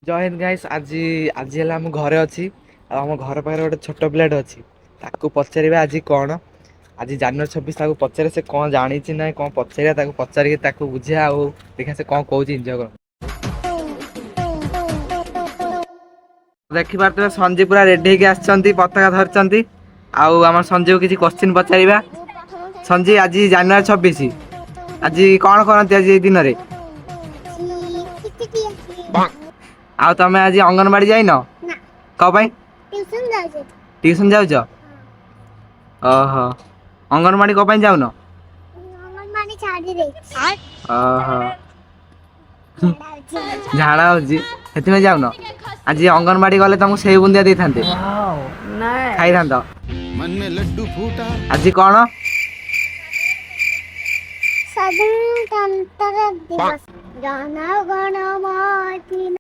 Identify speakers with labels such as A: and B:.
A: ଜୟ Hind guys. ଆଜି ହେଲା ଆମ ଘରେ ଅଛି ଆଉ ଆମ ଘର ପାଖରେ ଗୋଟେ ଛୋଟ ପିଲାଟେ ଅଛି। ତାକୁ ପଚାରିବା ଆଜି କ'ଣ, ଆଜି ଜାନୁଆରୀ 26 ତାକୁ ପଚାରେ ସେ କ'ଣ ଜାଣିଛି ନାହିଁ କ'ଣ ପଚାରିବା, ତାକୁ ପଚାରିକି ତାକୁ ବୁଝିବା ଆଉ ଦେଖିବା ସେ କ'ଣ କହୁଛି। ଏନ୍ଜୟ କର। ଦେଖିପାରୁଥିବେ ସଞ୍ଜୀବ ପୁରା ରେଡି ହେଇକି ଆସିଛନ୍ତି, ପତାକା ଧରିଛନ୍ତି। ଆଉ ଆମର ସଞ୍ଜୀବକୁ କିଛି କ୍ୱେଶ୍ଚିନ୍ ପଚାରିବା। ସଞ୍ଜୀବ, ଆଜି ଜାନୁଆରୀ 26, ଆଜି କ'ଣ କରନ୍ତି ଆଜି ଏଇ ଦିନରେ? ଆଉ ତମେ ଆଜି ଅଙ୍ଗନବାଡି ଯାଇନ? କ'ଣ ପାଇଁ? ଟିଉସନ ଯାଉଛ? ଓହୋ, ଅଙ୍ଗନବାଡି କ'ଣ ପାଇଁ ଯାଉନ? ଓହୋ, ଝାଡା ହଉଛି ସେଥିପାଇଁ ଯାଉନ? ଆଜି ଅଙ୍ଗନବାଡି ଗଲେ ତମକୁ ସେଉ ବୁନ୍ଦିଆ ଦେଇଥାନ୍ତେ, ଖାଇଥାନ୍ତ। ଆଜି କ'ଣ?
B: ସାଧାରଣତନ୍ତ୍ର ଦିବସ। ଜନ ଗଣ ମନ